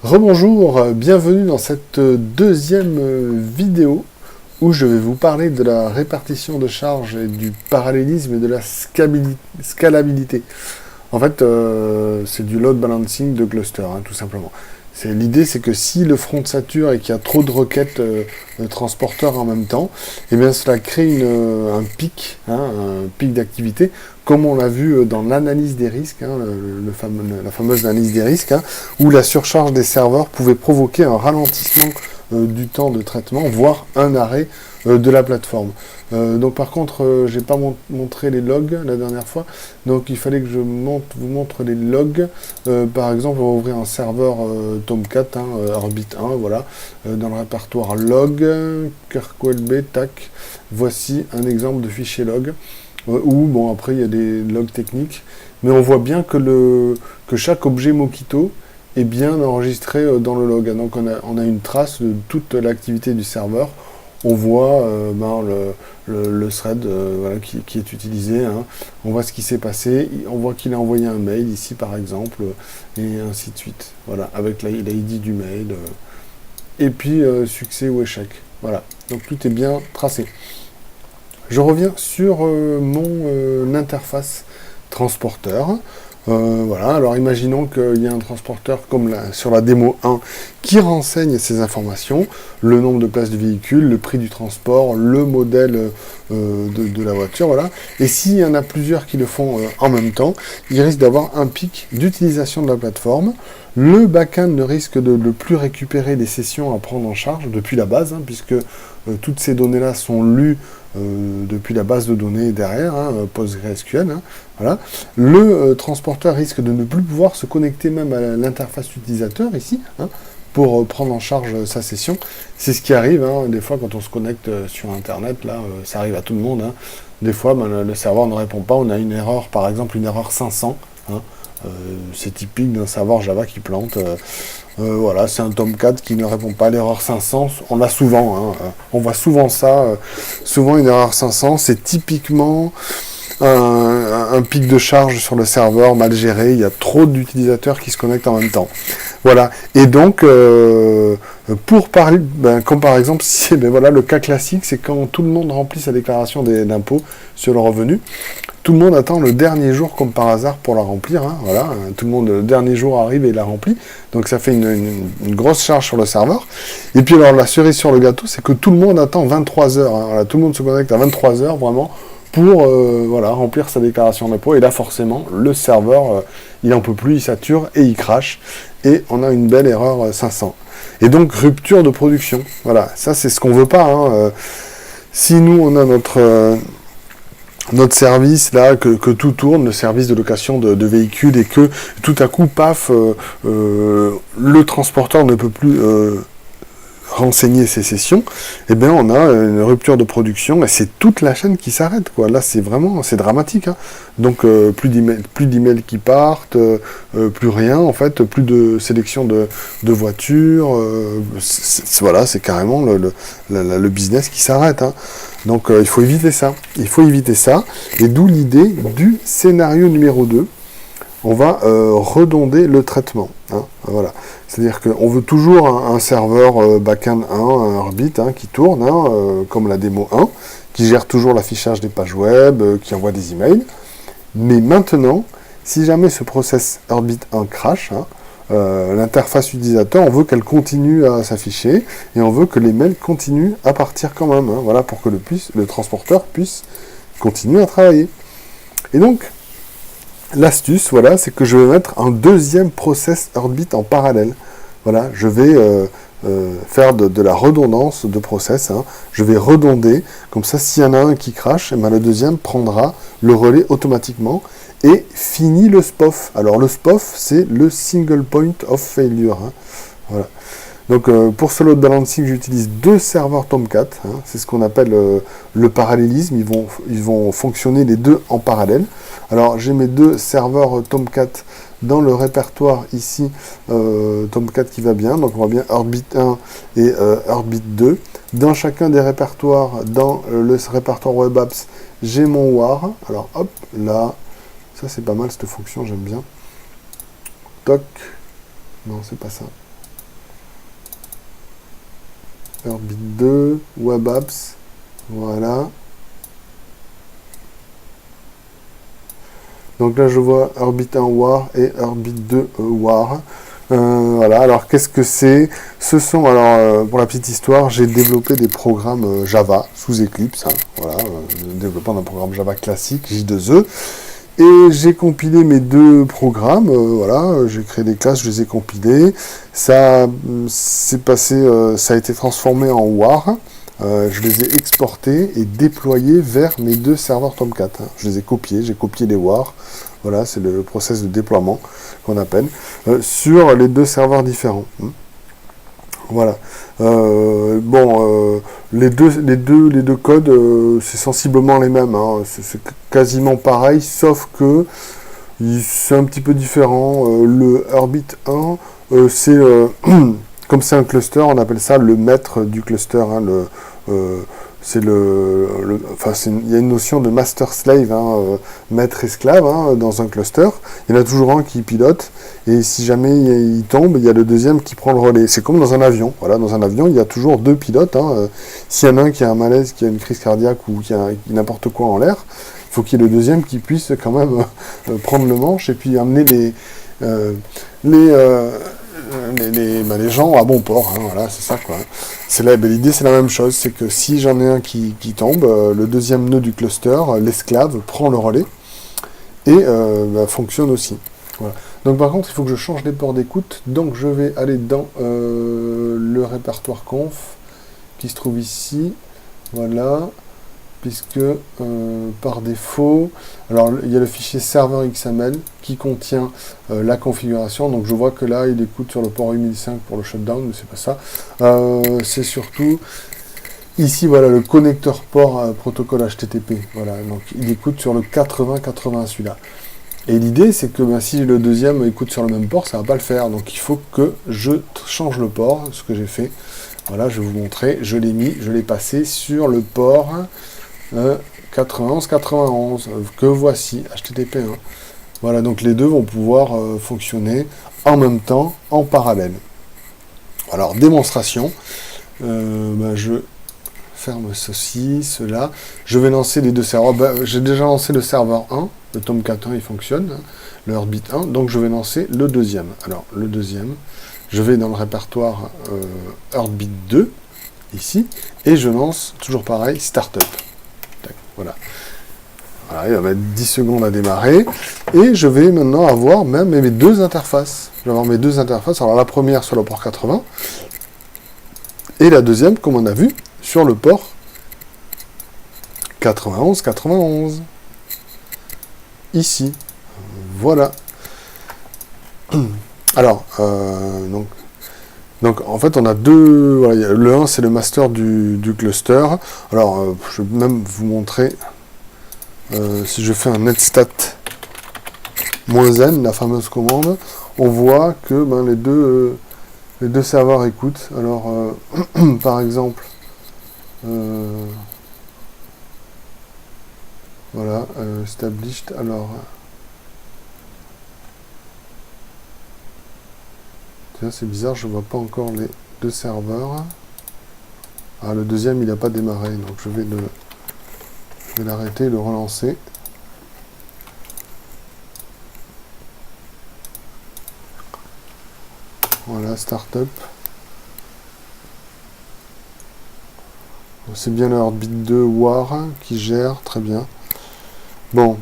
Rebonjour, bienvenue dans cette deuxième vidéo où je vais vous parler de la répartition de charges et du parallélisme et de la scalabilité. En fait, c'est du load balancing de cluster, tout simplement. L'idée, c'est que si le front sature et qu'il y a trop de requêtes transporteurs en même temps, eh bien, cela crée un pic d'activité, comme on l'a vu dans l'analyse des risques, la fameuse analyse des risques, où la surcharge des serveurs pouvait provoquer un ralentissement du temps de traitement, voire un arrêt de la plateforme. Donc par contre, j'ai pas montré les logs la dernière fois, donc il fallait que je vous montre les logs. Par exemple, on va ouvrir un serveur Tomcat, Orbit 1, voilà, dans le répertoire log, KirkWellB, tac. Voici un exemple de fichier log, où, bon, après il y a des logs techniques, mais on voit bien que chaque objet Mockito est bien enregistré dans le log. Donc on a une trace de toute l'activité du serveur. On voit le thread voilà, qui est utilisé, on voit ce qui s'est passé, on voit qu'il a envoyé un mail ici par exemple, et ainsi de suite, voilà, avec l'ID du mail, et puis succès ou échec, voilà, donc tout est bien tracé. Je reviens sur mon interface transporteur. Voilà, alors imaginons qu'il y a un transporteur comme sur la démo 1 qui renseigne ces informations, le nombre de places de véhicule, le prix du transport, le modèle de la voiture, voilà. Et s'il y en a plusieurs qui le font en même temps, il risque d'avoir un pic d'utilisation de la plateforme. Le backend ne risque de ne plus récupérer les sessions à prendre en charge depuis la base, puisque toutes ces données-là sont lues depuis la base de données derrière, PostgreSQL. Voilà. Le transporteur risque de ne plus pouvoir se connecter même à l'interface utilisateur ici, pour prendre en charge sa session. C'est ce qui arrive, des fois quand on se connecte sur Internet, là, ça arrive à tout le monde. Des fois, le serveur ne répond pas, on a une erreur, par exemple une erreur 500. C'est typique d'un serveur Java qui plante. Voilà, c'est un Tomcat qui ne répond pas à l'erreur 500. On l'a souvent, on voit souvent ça. Souvent une erreur 500, c'est typiquement un pic de charge sur le serveur mal géré. Il y a trop d'utilisateurs qui se connectent en même temps. Voilà. Et donc, pour parler, comme par exemple, voilà, le cas classique, c'est quand tout le monde remplit sa déclaration d'impôt sur le revenu. Tout le monde attend le dernier jour, comme par hasard, pour la remplir. Voilà, tout le monde, le dernier jour arrive et la remplit. Donc ça fait une grosse charge sur le serveur. Et puis alors, la cerise sur le gâteau, c'est que tout le monde attend 23 heures. Voilà, tout le monde se connecte à 23 heures, vraiment, pour voilà, remplir sa déclaration d'impôt. Et là, forcément, le serveur, il n'en peut plus, il sature et il crache. Et on a une belle erreur 500. Et donc, rupture de production. Voilà, ça, c'est ce qu'on veut pas. Si nous, on a notre service, là, que tout tourne, le service de location de véhicules, et que tout à coup, paf, le transporteur ne peut plus renseigner ses sessions, eh bien on a une rupture de production, et c'est toute la chaîne qui s'arrête, quoi. Là, c'est dramatique, Donc, plus d'emails qui partent, plus rien, en fait, plus de sélection de voitures, voilà, c'est carrément le business qui s'arrête, Donc, il faut éviter ça. Il faut éviter ça, et d'où l'idée du scénario numéro 2. On va redonder le traitement. Voilà. C'est-à-dire qu'on veut toujours un serveur backend 1, un Orbit qui tourne, comme la démo 1, qui gère toujours l'affichage des pages web, qui envoie des emails. Mais maintenant, si jamais ce process Orbit 1 crash, l'interface utilisateur, on veut qu'elle continue à s'afficher, et on veut que les mails continuent à partir quand même. Voilà, pour que le transporteur puisse continuer à travailler. Et donc, l'astuce, voilà, c'est que je vais mettre un deuxième process Orbit en parallèle. Voilà, je vais faire de la redondance de process. Je vais redonder, comme ça, s'il y en a un qui crache, le deuxième prendra le relais automatiquement et finit le SPOF. Alors, le SPOF, c'est le Single Point of Failure. Voilà. Donc, pour ce load balancing, j'utilise deux serveurs Tomcat. C'est ce qu'on appelle le parallélisme. Ils vont fonctionner les deux en parallèle. Alors, j'ai mes deux serveurs Tomcat dans le répertoire ici, Tomcat qui va bien. Donc, on voit bien Orbit 1 et Orbit 2. Dans chacun des répertoires, dans le répertoire Web Apps, j'ai mon WAR. Alors, hop, là, ça c'est pas mal cette fonction, j'aime bien. Toc. Non, c'est pas ça. Heartbeat 2, Web Apps, voilà. Donc là je vois Heartbeat 1 War et Heartbeat 2 War. Voilà, alors qu'est-ce que c'est? Ce sont, alors pour la petite histoire, j'ai développé des programmes Java sous Eclipse, hein, voilà, développant d'un programme Java classique, J2E, et j'ai compilé mes deux programmes, voilà, j'ai créé des classes, je les ai compilées, ça c'est passé, ça a été transformé en War, je les ai exportés et déployés vers mes deux serveurs Tomcat, hein. Je les ai copiés, j'ai copié les War, voilà, c'est le process de déploiement qu'on appelle, sur les deux serveurs différents. Voilà. Les deux codes, c'est sensiblement les mêmes, hein. C'est quasiment pareil, sauf que c'est un petit peu différent. Le Heartbeat 1, c'est comme c'est un cluster, on appelle ça le maître du cluster, hein, il y a une notion de master-slave, hein, maître-esclave, hein, dans un cluster. Il y en a toujours un qui pilote, et si jamais il tombe, il y a le deuxième qui prend le relais. C'est comme dans un avion. Voilà, dans un avion, il y a toujours deux pilotes, hein. S'il y en a un qui a un malaise, qui a une crise cardiaque ou qui a n'importe quoi en l'air, il faut qu'il y ait le deuxième qui puisse quand même prendre le manche et puis amener les gens à bon port, hein, voilà, c'est ça quoi. L'idée c'est la même chose, c'est que si j'en ai un qui tombe, le deuxième nœud du cluster, l'esclave, prend le relais et fonctionne aussi. Voilà. Donc par contre il faut que je change les ports d'écoute, donc je vais aller dans le répertoire conf qui se trouve ici, voilà, puisque par défaut, alors il y a le fichier serveur XML qui contient la configuration, donc je vois que là il écoute sur le port 8005 pour le shutdown, mais c'est pas ça, c'est surtout ici, voilà, le connecteur port protocole HTTP, voilà, donc il écoute sur le 8080 celui-là. Et l'idée c'est que si le deuxième écoute sur le même port, ça va pas le faire, donc il faut que je change le port, ce que j'ai fait, voilà, je vais vous montrer, je l'ai passé sur le port 91-91, que voici, HTTP 1. Voilà, donc les deux vont pouvoir fonctionner en même temps, en parallèle. Alors, démonstration, je ferme ceci, cela, je vais lancer les deux serveurs. J'ai déjà lancé le serveur 1, le Tomcat 1, il fonctionne, hein, le Heartbeat 1, donc je vais lancer le deuxième. Alors, le deuxième, je vais dans le répertoire Heartbeat 2, ici, et je lance, toujours pareil, Startup. Voilà. Voilà, il va mettre 10 secondes à démarrer. Et je vais maintenant avoir même mes deux interfaces. Je vais avoir mes deux interfaces. Alors la première sur le port 80. Et la deuxième, comme on a vu, sur le port 91-91. Ici. Voilà. Alors, donc en fait on a deux, voilà, le 1 c'est le master du cluster, alors je vais même vous montrer, si je fais un netstat -n, la fameuse commande, on voit que les deux serveurs écoutent, alors par exemple, voilà, established, alors... C'est bizarre, je ne vois pas encore les deux serveurs. Ah, le deuxième, il n'a pas démarré, donc je vais l'arrêter et le relancer. Voilà, startup. C'est bien le Heartbeat 2 War qui gère, très bien. Bon.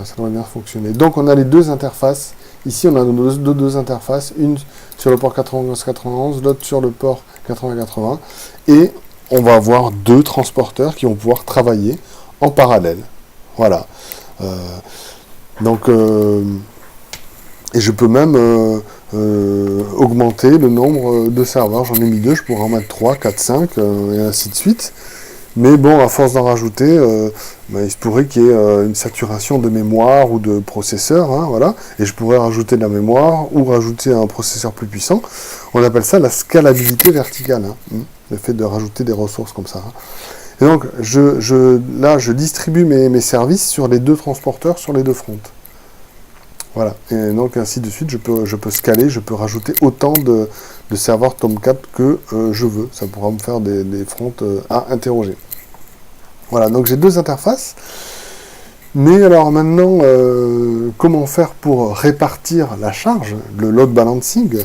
Ça devrait bien fonctionner. Donc on a les deux interfaces. Ici on a nos deux interfaces, une sur le port 91-91, l'autre sur le port 80-80. Et on va avoir deux transporteurs qui vont pouvoir travailler en parallèle. Voilà. Et je peux même augmenter le nombre de serveurs. J'en ai mis deux, je pourrais en mettre 3, 4, 5, et ainsi de suite. Mais bon, à force d'en rajouter, il se pourrait qu'il y ait une saturation de mémoire ou de processeur, hein, voilà. Et je pourrais rajouter de la mémoire ou rajouter un processeur plus puissant. On appelle ça la scalabilité verticale, hein, le fait de rajouter des ressources comme ça. Hein. Et donc, là, je distribue mes services sur les deux transporteurs, sur les deux fronts. Voilà, et donc ainsi de suite, je peux scaler, je peux rajouter autant de serveurs Tomcat que je veux. Ça pourra me faire des fronts à interroger. Voilà, donc j'ai deux interfaces. Mais alors maintenant, comment faire pour répartir la charge, le load balancing,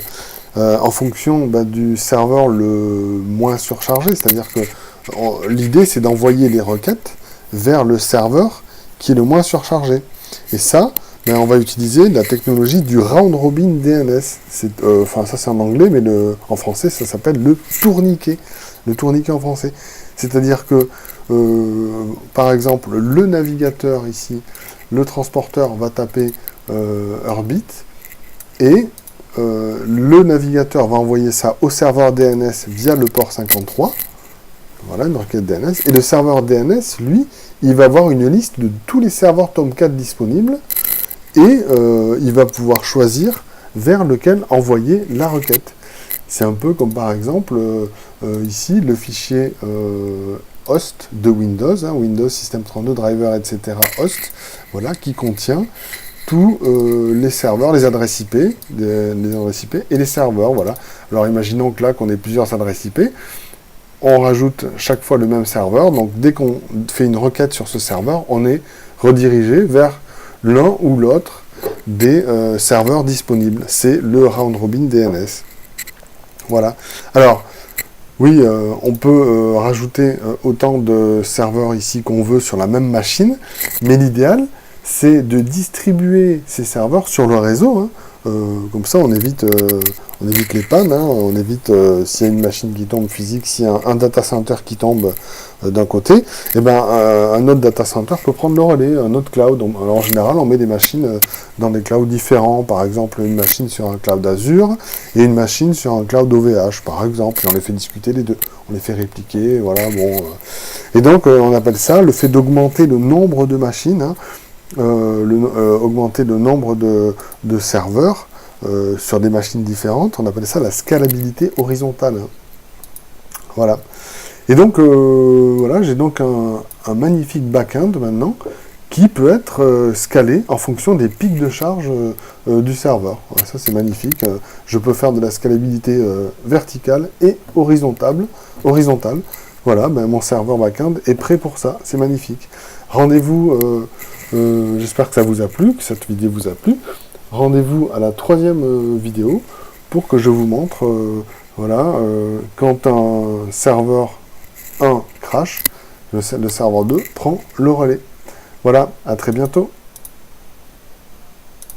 en fonction du serveur le moins surchargé? C'est-à-dire que l'idée, c'est d'envoyer les requêtes vers le serveur qui est le moins surchargé. Et ça, on va utiliser la technologie du round robin DNS. Enfin, ça c'est en anglais, mais en français, ça s'appelle le tourniquet. Le tourniquet en français. C'est-à-dire que, par exemple, le navigateur ici, le transporteur va taper Urbit, et le navigateur va envoyer ça au serveur DNS via le port 53. Voilà, une requête DNS. Et le serveur DNS, lui, il va avoir une liste de tous les serveurs Tomcat disponibles, et il va pouvoir choisir vers lequel envoyer la requête. C'est un peu comme par exemple, ici, le fichier host de Windows, Windows System 32 Driver, etc. host, voilà, qui contient tous les serveurs, les adresses IP, et les serveurs, voilà. Alors imaginons que là, qu'on ait plusieurs adresses IP, on rajoute chaque fois le même serveur, donc dès qu'on fait une requête sur ce serveur, on est redirigé vers l'un ou l'autre des serveurs disponibles. C'est le round robin DNS. Voilà. Alors, oui, on peut rajouter autant de serveurs ici qu'on veut sur la même machine, mais l'idéal, c'est de distribuer ces serveurs sur le réseau. Comme ça, on évite les pannes, on évite s'il y a une machine qui tombe physique, s'il y a un data center qui tombe d'un côté, un autre data center peut prendre le relais, un autre cloud. Alors, en général, on met des machines dans des clouds différents, par exemple une machine sur un cloud Azure et une machine sur un cloud OVH, par exemple, et on les fait discuter les deux, on les fait répliquer, voilà, bon. Et donc, on appelle ça le fait d'augmenter le nombre de machines, augmenter le nombre de serveurs sur des machines différentes, on appelle ça la scalabilité horizontale. Voilà. Et donc, voilà, j'ai donc un magnifique back-end maintenant qui peut être scalé en fonction des pics de charge du serveur. Voilà, ça, c'est magnifique. Je peux faire de la scalabilité verticale et horizontale. Voilà, mon serveur back-end est prêt pour ça. C'est magnifique. Rendez-vous... j'espère que ça vous a plu, que cette vidéo vous a plu. Rendez-vous à la troisième vidéo pour que je vous montre quand un serveur 1 crash, le serveur 2 prend le relais. Voilà, à très bientôt.